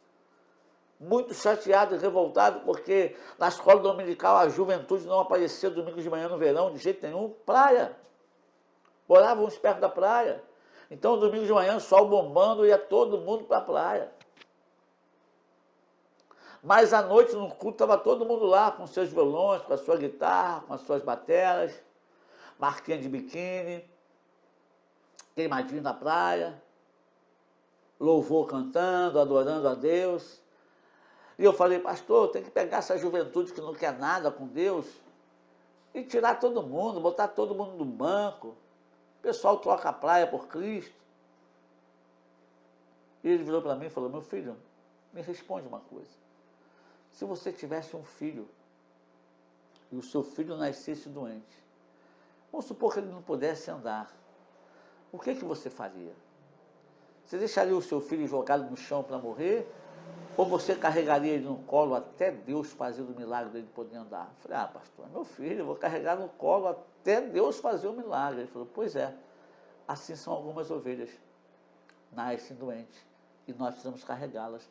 muito chateado e revoltado, porque na escola dominical a juventude não aparecia domingo de manhã no verão, de jeito nenhum, praia. Morávamos perto da praia. Então, domingo de manhã, sol bombando, ia todo mundo para a praia. Mas à noite, no culto, estava todo mundo lá, com seus violões, com a sua guitarra, com as suas bateras, marquinha de biquíni, queimadinho na praia, louvor cantando, adorando a Deus. E eu falei, pastor, tem que pegar essa juventude que não quer nada com Deus e tirar todo mundo, botar todo mundo no banco. O pessoal troca a praia por Cristo. E ele virou para mim e falou, meu filho, me responde uma coisa. Se você tivesse um filho e o seu filho nascesse doente, vamos supor que ele não pudesse andar, o que você faria? Você deixaria o seu filho jogado no chão para morrer? Ou você carregaria ele no colo até Deus fazer o milagre dele poder andar? Eu falei, pastor, meu filho, eu vou carregar no colo até Deus fazer o milagre. Ele falou, pois é, assim são algumas ovelhas, nascem doentes, e nós precisamos carregá-las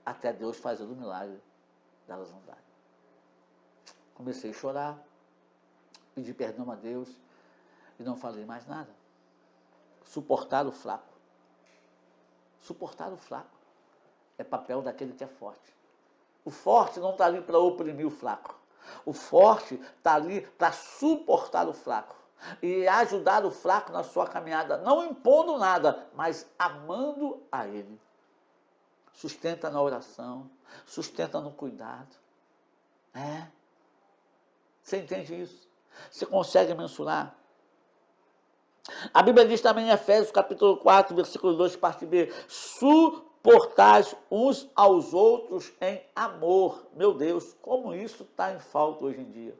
até Deus fazer o milagre delas andarem. Comecei a chorar, pedi perdão a Deus e não falei mais nada. Suportar o fraco. Suportar o fraco é papel daquele que é forte. O forte não está ali para oprimir o fraco. O forte está ali para suportar o fraco e ajudar o fraco na sua caminhada, não impondo nada, mas amando a ele. Sustenta na oração, sustenta no cuidado. Você entende isso? Você consegue mensurar? A Bíblia diz também em Efésios capítulo 4, versículo 2, parte B, suportais uns aos outros em amor. Meu Deus, como isso está em falta hoje em dia.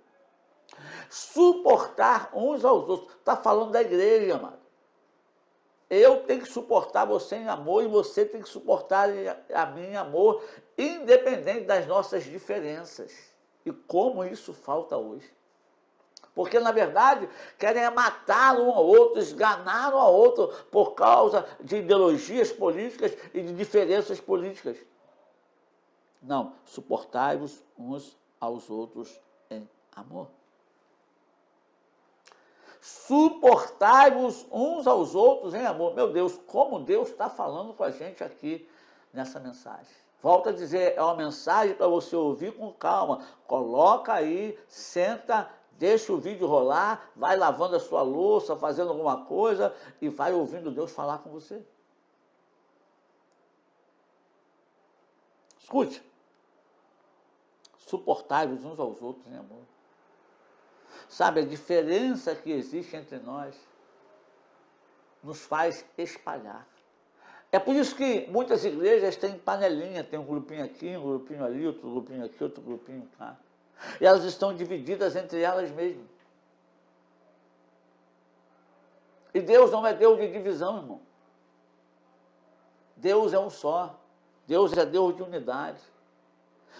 Suportar uns aos outros. Está falando da igreja, amado. Eu tenho que suportar você em amor e você tem que suportar a mim em amor, independente das nossas diferenças. E como isso falta hoje. Porque, na verdade, querem matar um ao outro, esganar um ao outro por causa de ideologias políticas e de diferenças políticas. Não, suportai-vos uns aos outros em amor. Suportai-vos uns aos outros em amor. Meu Deus, como Deus está falando com a gente aqui nessa mensagem. Volto a dizer, é uma mensagem para você ouvir com calma. Coloca aí, senta, deixa o vídeo rolar, vai lavando a sua louça, fazendo alguma coisa e vai ouvindo Deus falar com você. Escute. Suportai-vos uns aos outros em amor. Sabe, a diferença que existe entre nós nos faz espalhar. É por isso que muitas igrejas têm panelinha, tem um grupinho aqui, um grupinho ali, outro grupinho aqui, outro grupinho cá. E elas estão divididas entre elas mesmas. E Deus não é Deus de divisão, irmão. Deus é um só. Deus é Deus de unidade.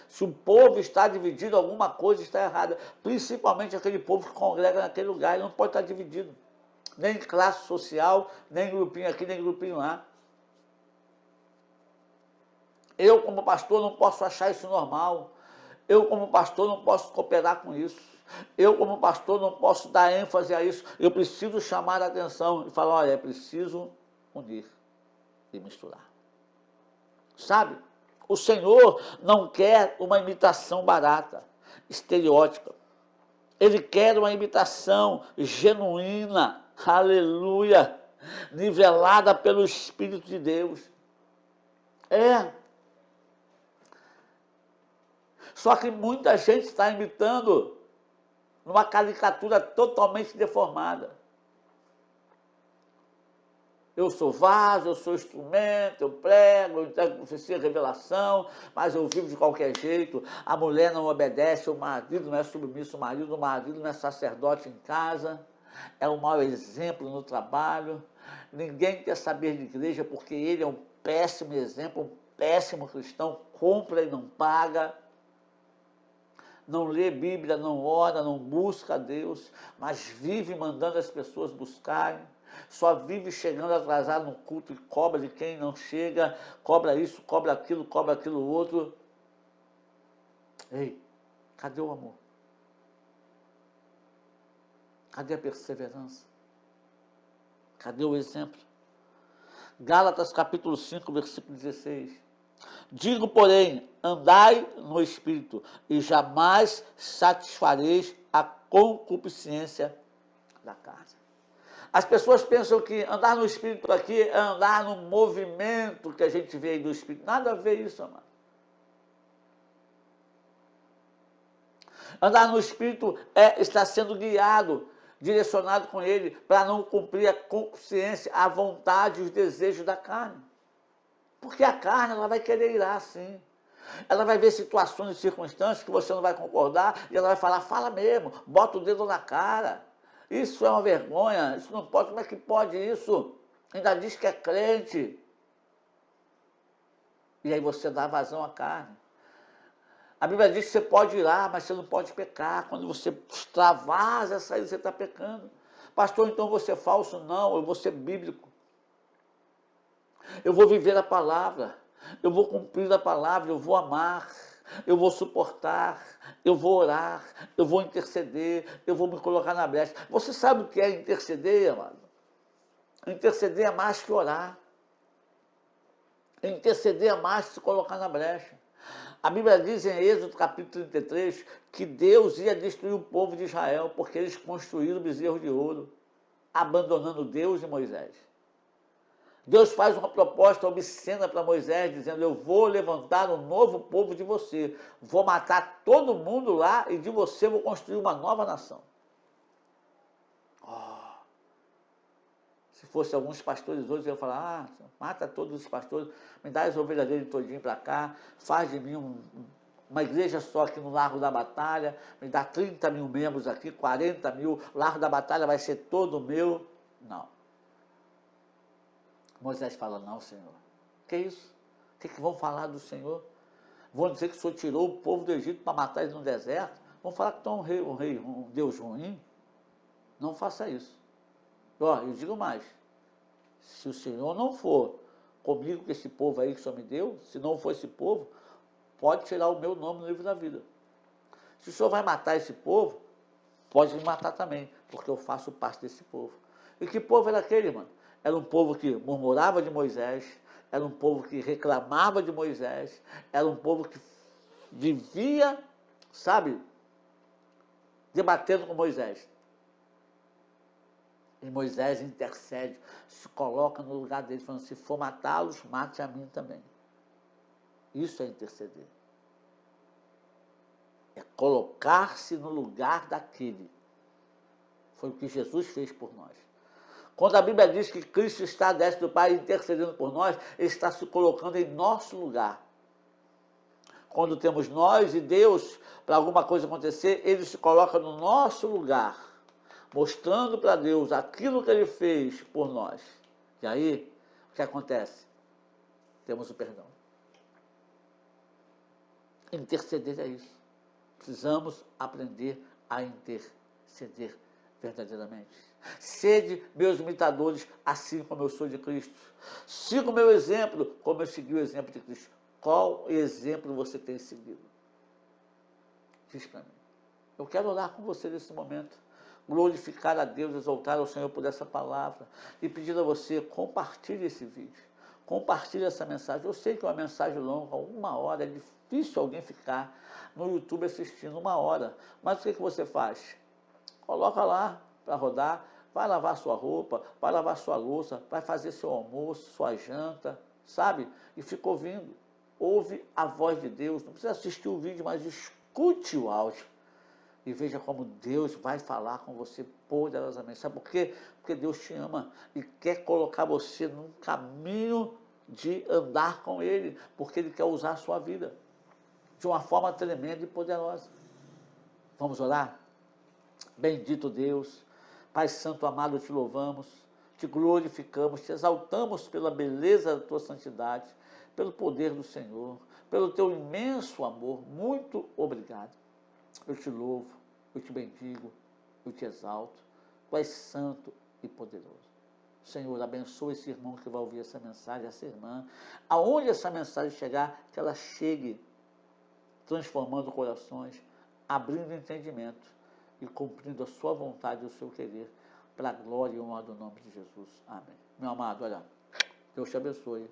Se o povo está dividido, alguma coisa está errada. Principalmente aquele povo que congrega naquele lugar. Ele não pode estar dividido. Nem classe social, nem grupinho aqui, nem grupinho lá. Eu, como pastor, não posso achar isso normal. Eu, como pastor, não posso cooperar com isso. Eu, como pastor, não posso dar ênfase a isso. Eu preciso chamar a atenção e falar, olha, é preciso unir e misturar. Sabe? O Senhor não quer uma imitação barata, estereótica. Ele quer uma imitação genuína, aleluia, nivelada pelo Espírito de Deus. Só que muita gente está imitando numa caricatura totalmente deformada. Eu sou vaso, eu sou instrumento, eu prego, eu entrego profecia, revelação, mas eu vivo de qualquer jeito. A mulher não obedece, o marido não é submisso, o marido não é sacerdote em casa, é um mau exemplo no trabalho. Ninguém quer saber de igreja porque ele é um péssimo exemplo, um péssimo cristão, compra e não paga. Não lê Bíblia, não ora, não busca a Deus, mas vive mandando as pessoas buscarem. Só vive chegando atrasado no culto e cobra de quem não chega, cobra isso, cobra aquilo outro. Ei, cadê o amor? Cadê a perseverança? Cadê o exemplo? Gálatas capítulo 5, versículo 16. Digo, porém, andai no Espírito, e jamais satisfareis a concupiscência da carne. As pessoas pensam que andar no Espírito aqui é andar no movimento que a gente vê aí do Espírito. Nada a ver isso, amado. Andar no Espírito é estar sendo guiado, direcionado com Ele, para não cumprir a concupiscência, a vontade e os desejos da carne. Porque a carne, ela vai querer ir lá, sim. Ela vai ver situações e circunstâncias que você não vai concordar, e ela vai falar, fala mesmo, bota o dedo na cara. Isso é uma vergonha, isso não pode, como é que pode isso? Ainda diz que é crente. E aí você dá vazão à carne. A Bíblia diz que você pode irar, mas você não pode pecar. Quando você extravasa essa aí, você está pecando. Pastor, então você é falso? Não, eu vou ser bíblico. Eu vou viver a palavra. Eu vou cumprir a palavra, eu vou amar. Eu vou suportar, eu vou orar, eu vou interceder, eu vou me colocar na brecha. Você sabe o que é interceder, amado? Interceder é mais que orar. Interceder é mais que se colocar na brecha. A Bíblia diz em Êxodo capítulo 33 que Deus ia destruir o povo de Israel porque eles construíram bezerro de ouro, abandonando Deus e Moisés. Deus faz uma proposta obscena para Moisés, dizendo: eu vou levantar um novo povo de você, vou matar todo mundo lá e de você vou construir uma nova nação. Oh. Se fosse alguns pastores hoje, eu ia falar: mata todos os pastores, me dá as ovelhas dele todinho para cá, faz de mim uma igreja só aqui no Largo da Batalha, me dá 30 mil membros aqui, 40 mil, o Largo da Batalha vai ser todo meu. Não. Moisés fala: não, Senhor. Que isso? O que vão falar do Senhor? Vão dizer que o Senhor tirou o povo do Egito para matar eles no deserto? Vão falar que tu é um Deus ruim? Não faça isso. Eu digo mais. Se o Senhor não for comigo, com esse povo aí que o Senhor me deu, se não for esse povo, pode tirar o meu nome no livro da vida. Se o Senhor vai matar esse povo, pode me matar também, porque eu faço parte desse povo. E que povo era aquele, mano? Era um povo que murmurava de Moisés, era um povo que reclamava de Moisés, era um povo que vivia, sabe, debatendo com Moisés. E Moisés intercede, se coloca no lugar deles, falando: se for matá-los, mate a mim também. Isso é interceder. É colocar-se no lugar daquele. Foi o que Jesus fez por nós. Quando a Bíblia diz que Cristo está à destra do Pai intercedendo por nós, Ele está se colocando em nosso lugar. Quando temos nós e Deus, para alguma coisa acontecer, Ele se coloca no nosso lugar, mostrando para Deus aquilo que Ele fez por nós. E aí, o que acontece? Temos o perdão. Interceder é isso. Precisamos aprender a interceder verdadeiramente. Sede meus imitadores, assim como eu sou de Cristo. Siga o meu exemplo, como eu segui o exemplo de Cristo. Qual exemplo você tem seguido? Diz para mim. Eu quero orar com você nesse momento. Glorificar a Deus, exaltar ao Senhor por essa palavra. E pedir a você: compartilhe esse vídeo. Compartilhe essa mensagem. Eu sei que é uma mensagem longa, 1 hora, é difícil alguém ficar no YouTube assistindo 1 hora. Mas o que você faz? Coloca lá para rodar, vai lavar sua roupa, vai lavar sua louça, vai fazer seu almoço, sua janta, sabe? E fica ouvindo. Ouve a voz de Deus. Não precisa assistir o vídeo, mas escute o áudio. E veja como Deus vai falar com você poderosamente. Sabe por quê? Porque Deus te ama e quer colocar você num caminho de andar com Ele, porque Ele quer usar a sua vida de uma forma tremenda e poderosa. Vamos orar? Bendito Deus, Pai Santo amado, te louvamos, te glorificamos, te exaltamos pela beleza da tua santidade, pelo poder do Senhor, pelo teu imenso amor. Muito obrigado. Eu te louvo, eu te bendigo, eu te exalto. Tu és santo e poderoso. Senhor, abençoa esse irmão que vai ouvir essa mensagem, essa irmã. Aonde essa mensagem chegar, que ela chegue transformando corações, abrindo entendimento e cumprindo a sua vontade e o seu querer, para a glória e honra do nome de Jesus. Amém. Meu amado, olha, Deus te abençoe.